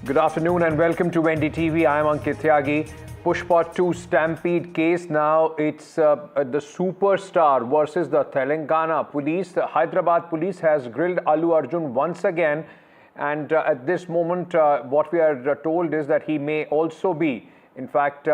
Good afternoon and welcome to NDTV. I am Ankit Tyagi. Pushpa 2 Stampede case now. It's the superstar versus the Telangana police. The Hyderabad police has grilled Allu Arjun once again. And at this moment, what we are told is that he may also be, in fact,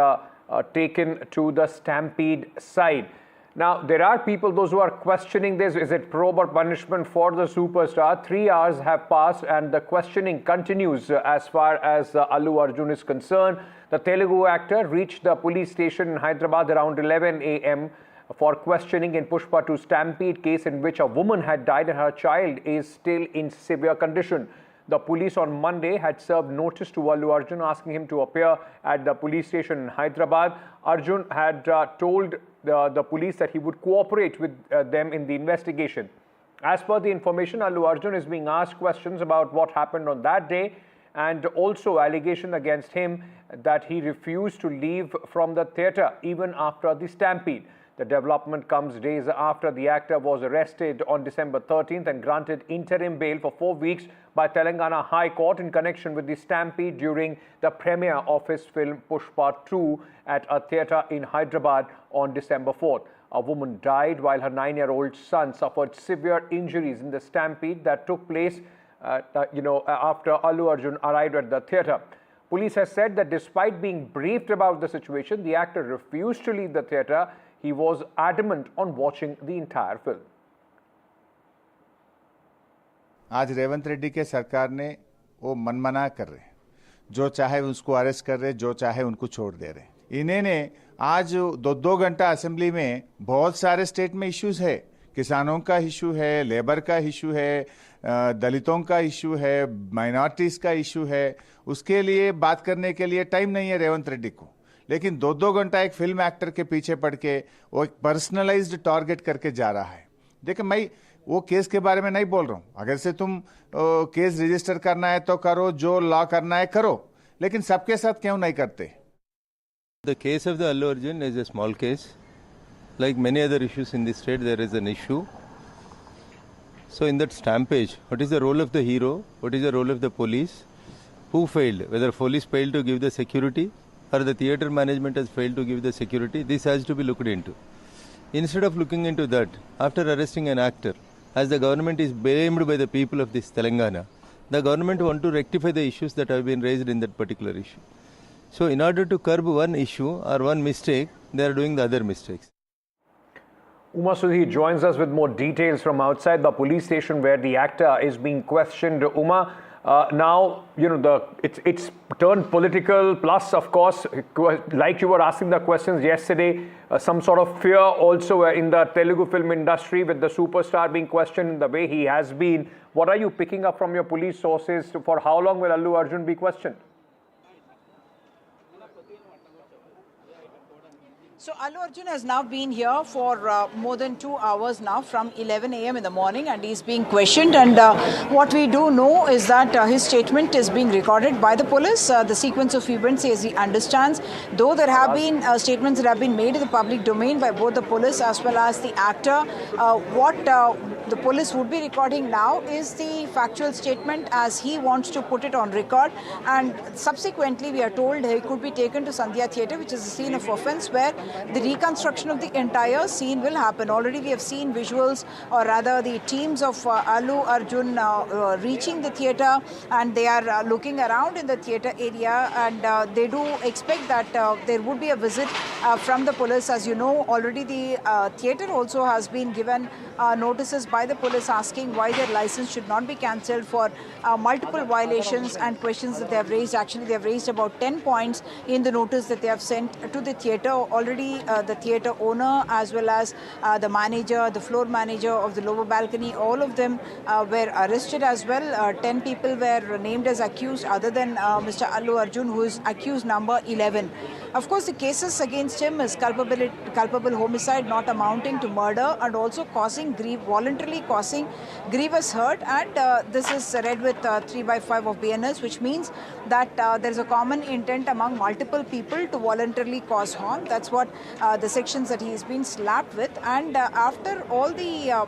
taken to the Stampede side. Now, there are people, those who are questioning this. Is it probe or punishment for the superstar? 3 hours have passed and the questioning continues as far as Allu Arjun is concerned. The Telugu actor reached the police station in Hyderabad around 11 a.m. for questioning in Pushpa 2 Stampede case in which a woman had died and her child is still in severe condition. The police on Monday had served notice to Allu Arjun asking him to appear at the police station in Hyderabad. Arjun had told the police that he would cooperate with them in the investigation. As per the information, Allu Arjun is being asked questions about what happened on that day and also allegation against him that he refused to leave from the theatre even after the stampede. The development comes days after the actor was arrested on December 13th and granted interim bail for 4 weeks by Telangana High Court in connection with the stampede during the premiere of his film Pushpa 2 at a theatre in Hyderabad on December 4th. A woman died while her 9-year-old son suffered severe injuries in the stampede that took place after Allu Arjun arrived at the theatre. Police has said that despite being briefed about the situation, the actor refused to leave the theatre. He was adamant on watching the entire film. आज रेवंत रेड्डी के सरकार ने वो मनमना कर रहे, जो चाहे उसको अरेस्ट कर रहे, जो चाहे उनको छोड़ दे रहे। इन्हें ने आज 2 घंटा असेंबली में बहुत सारे स्टेट में इश्यूज है, किसानों का इशू है, लेबर का इशू है, दलितों का इशू है, माइनॉरिटीज का इशू है। उसके लिए बात करने के लिए टाइम नहीं है रेवंत रेड्डी को। लेकिन 2 घंटा एक फिल्म एक्टर के पीछे पड़ के वो एक पर्सनलाइज्ड टारगेट करके जा रहा है। देखिए, मैं वो केस के बारे में नहीं बोल रहा हूं। अगर से तुम केस रजिस्टर करना है तो करो, जो लॉ करना है करो, लेकिन सबके साथ क्यों नहीं करते? The case of the Allu Arjun is a small case. Like many other issues in the state, there is an issue. So in that stampede, what is the role of the hero? What is the role of the police? Who failed? Whether police failed to give the security or the theatre management has failed to give the security, this has to be looked into. Instead of looking into that, after arresting an actor, as the government is blamed by the people of this Telangana, the government want to rectify the issues that have been raised in that particular issue. So in order to curb one issue or one mistake, they are doing the other mistakes. Uma Sudhi joins us with more details from outside the police station where the actor is being questioned. Uma, now, it's turned political, plus, of course, like you were asking the questions yesterday, some sort of fear also in the Telugu film industry with the superstar being questioned in the way he has been. What are you picking up from your police sources? For how long will Allu Arjun be questioned? So Allu Arjun has now been here for more than 2 hours now, from 11 a.m. in the morning, and he's being questioned. And what we do know is that his statement is being recorded by the police. The sequence of events, as he understands, though there have been statements that have been made in the public domain by both the police as well as the actor, what the police would be recording now is the factual statement as he wants to put it on record. And subsequently, we are told he could be taken to Sandhya Theatre, which is a scene of offence where the reconstruction of the entire scene will happen. Already we have seen visuals, or rather the teams of Allu Arjun reaching the theatre, and they are looking around in the theatre area, and they do expect that there would be a visit from the police. As you know, already the theatre also has been given notices by the police asking why their license should not be cancelled for multiple violations and questions that they have raised. Actually, they have raised about 10 points in the notice that they have sent to the theatre. Already the theatre owner as well as the manager, the floor manager of the lower balcony, all of them were arrested as well. 10 people were named as accused other than Mr. Allu Arjun, who is accused number 11. Of course, the cases against him is culpable homicide not amounting to murder and also causing voluntary voluntarily causing grievous hurt, and this is read with 3/5 of BNS, which means that there is a common intent among multiple people to voluntarily cause harm. That's what the sections that he has been slapped with. And after all the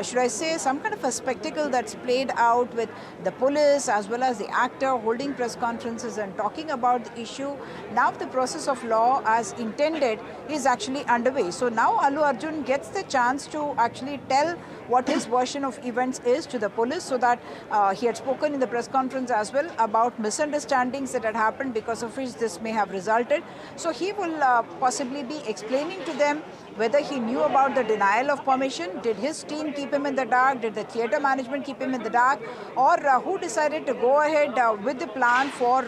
should I say, some kind of a spectacle that's played out with the police as well as the actor holding press conferences and talking about the issue, now the process of law as intended is actually underway. So now Allu Arjun gets the chance to actually tell what his version of events is to the police, so that he had spoken in the press conference as well about misunderstandings that had happened, because of which this may have resulted. So he will possibly be explaining to them whether he knew about the denial of permission, did his team keep him in the dark, did the theatre management keep him in the dark, or who decided to go ahead with the plan for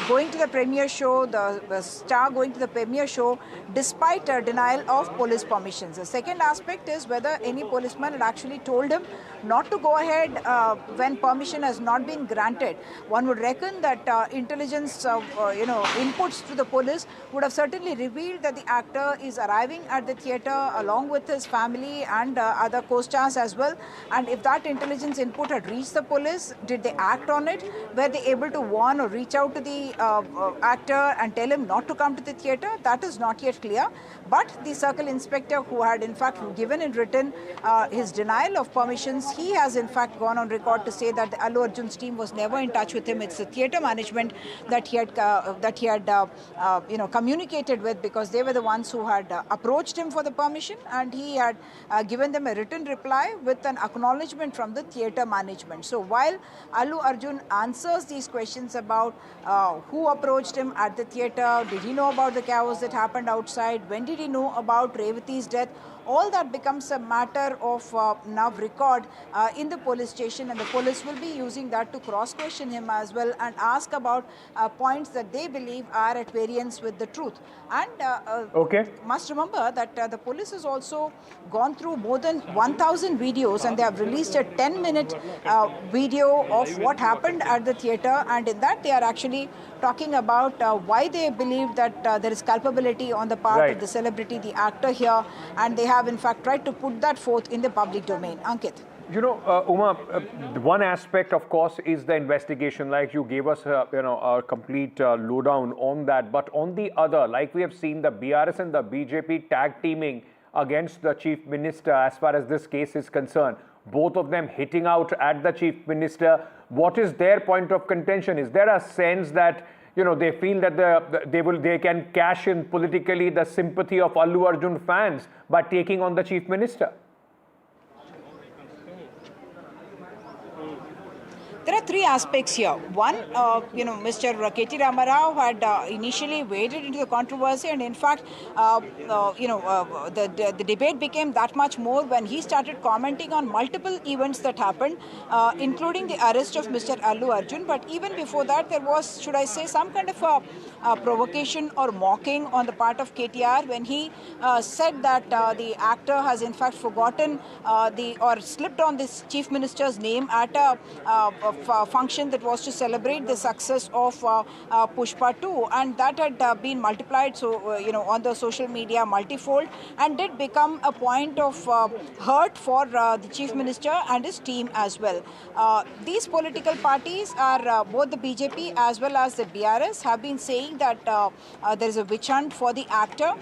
going to the premiere show, the star going to the premiere show, despite denial of police permissions. The second aspect is whether any policeman had actually told him not to go ahead when permission has not been granted. One would reckon that intelligence inputs to the police would have certainly revealed that the actor is arriving at the theatre along with his family and other co-stars as well. And if that intelligence input had reached the police, did they act on it? Were they able to warn or reach out to the actor and tell him not to come to the theatre? That is not yet clear. But the circle inspector, who had in fact given in written his denial of permissions, he has in fact gone on record to say that the Allu Arjun's team was never in touch with him. It's the theatre management that he had communicated with, because they were the ones who had approached him for the permission, and he had given them a written reply with an acknowledgement from the theatre management. So while Allu Arjun answers these questions about who approached him at the theatre, did he know about the chaos that happened outside, when did he know about Revati's death, all that becomes a matter of now record in the police station, and the police will be using that to cross-question him as well and ask about points that they believe are at variance with the truth. And must remember that the police has also gone through more than 1,000 videos, and they have released a 10-minute video of what happened at the theatre, and in that they are actually talking about why they believe that there is culpability on the part of the celebrity, the actor here, and they have in fact tried to put that forth in the public domain. Ankit. You know, Uma, one aspect, of course, is the investigation. Like you gave us, a complete lowdown on that. But on the other, like we have seen the BRS and the BJP tag teaming against the Chief Minister as far as this case is concerned. Both of them hitting out at the Chief Minister. What is their point of contention? Is there a sense that they feel that they can cash in politically the sympathy of Allu Arjun fans by taking on the Chief Minister? There are three aspects here. One, Mr. K.T. Ramarao had initially waded into the controversy, and in fact, the debate became that much more when he started commenting on multiple events that happened, including the arrest of Mr. Allu Arjun. But even before that, there was, should I say, some kind of a provocation or mocking on the part of KTR when he said that the actor has in fact forgotten or slipped on this Chief Minister's name at a function that was to celebrate the success of Pushpa 2, and that had been multiplied on the social media multifold, and did become a point of hurt for the Chief Minister and his team as well. These political parties are both the BJP as well as the BRS have been saying that there is a witch hunt for the actor.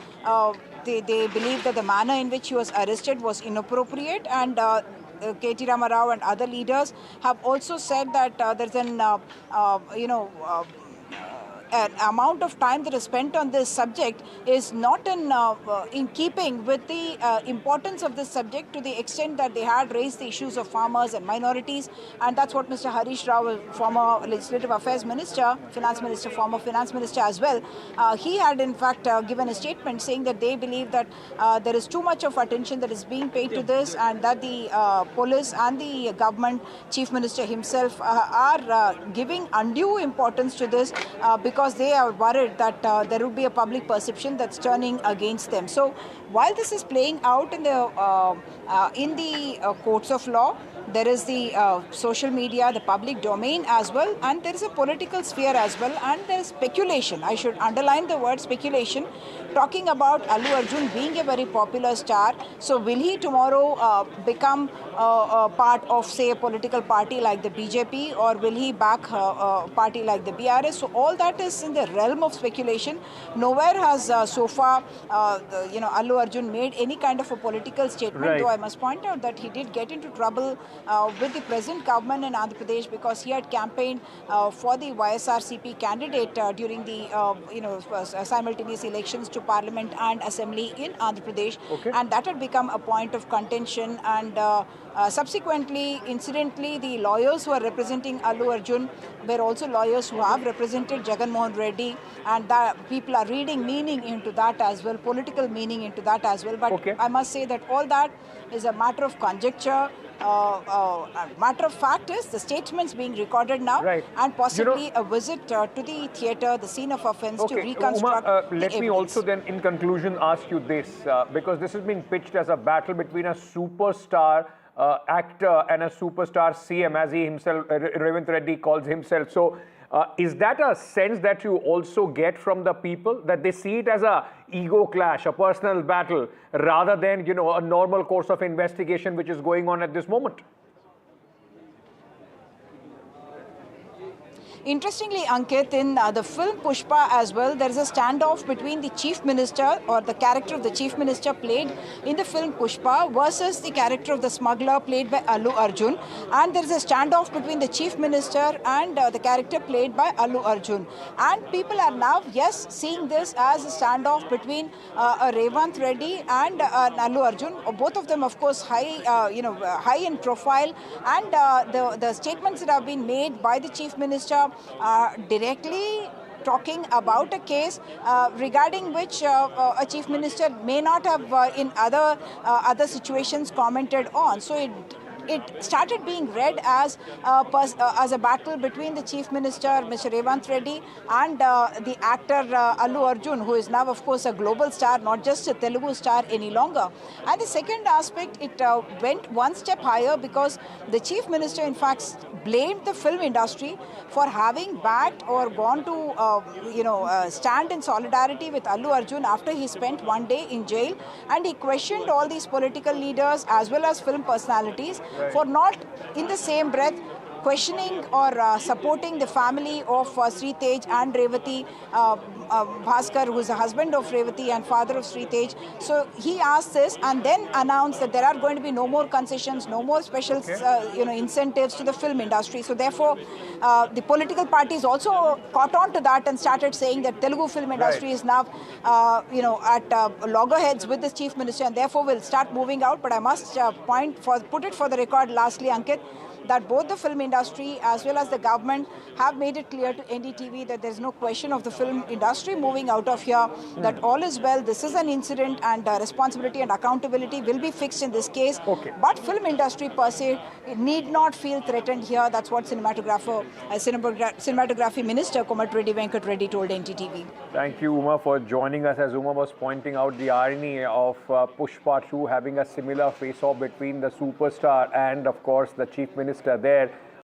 They believe that the manner in which he was arrested was inappropriate, and K.T. Ramarao and other leaders have also said that there's an amount of time that is spent on this subject is not in keeping with the importance of this subject, to the extent that they had raised the issues of farmers and minorities, and that's what Mr. Harish Rao, former Legislative Affairs Minister, Finance Minister, former Finance Minister as well, he had in fact given a statement saying that they believe that there is too much of attention that is being paid to this, and that the police and the government, Chief Minister himself are giving undue importance to this because they are worried that there will be a public perception that's turning against them. So while this is playing out in the courts of law, there is the social media, the public domain as well, and there is a political sphere as well, and there is speculation. I should underline the word speculation, talking about Allu Arjun being a very popular star. So will he tomorrow become part of, say, a political party like the BJP, or will he back a party like the BRS? So all that is in the realm of speculation. Nowhere has so far, Allu Arjun made any kind of a political statement. Right. Though I must point out that he did get into trouble with the present government in Andhra Pradesh because he had campaigned for the YSRCP candidate during the simultaneous elections to Parliament and Assembly in Andhra Pradesh, and that had become a point of contention. And subsequently, incidentally, the lawyers who are representing Allu Arjun were also lawyers who have represented Jagan Mohan Reddy, and that people are reading meaning into that as well, political meaning into that as well. But I must say that all that is a matter of conjecture. Matter of fact is the statements being recorded now, and possibly a visit to the theatre, the scene of offence, to reconstruct Uma, the let me evidence. also then, in conclusion, ask you this, because this is being pitched as a battle between a superstar actor and a superstar CM, as he himself, Revant Reddy, calls himself. So, is that a sense that you also get from the people, that they see it as a ego clash, a personal battle, rather than, a normal course of investigation which is going on at this moment? Interestingly, Ankit, in the film Pushpa as well, there is a standoff between the Chief Minister, or the character of the Chief Minister played in the film Pushpa, versus the character of the smuggler played by Allu Arjun. And there is a standoff between the Chief Minister and the character played by Allu Arjun. And people are now, yes, seeing this as a standoff between a Revant Reddy and Allu Arjun. Both of them, of course, high in profile. And the statements that have been made by the Chief Minister directly talking about a case regarding which a chief minister may not have in other situations commented on. So it started being read as a battle between the Chief Minister, Mr. Revant Reddy, and the actor Allu Arjun, who is now, of course, a global star, not just a Telugu star any longer. And the second aspect, it went one step higher, because the Chief Minister, in fact, blamed the film industry for having backed or gone to, stand in solidarity with Allu Arjun after he spent one day in jail. And he questioned all these political leaders as well as film personalities for not, in the same breath, questioning or supporting the family of Sri Tej and Revati Bhaskar, who is the husband of Revati and father of Sri Tej. So he asked this and then announced that there are going to be no more concessions, no more special incentives to the film industry. So therefore, the political parties also caught on to that and started saying that Telugu film industry is now, at loggerheads with the Chief Minister, and therefore will start moving out. But I must put it for the record lastly, Ankit, that both the film industry as well as the government have made it clear to NDTV that there is no question of the film industry moving out of here, that all is well, this is an incident, and responsibility and accountability will be fixed in this case. But film industry per se need not feel threatened here. That's what cinematography Minister Komatiredi Venkat Reddy told NDTV. Thank you, Uma, for joining us. As Uma was pointing out the irony of Pushpa 2 having a similar face-off between the superstar and, of course, the Chief Minister there.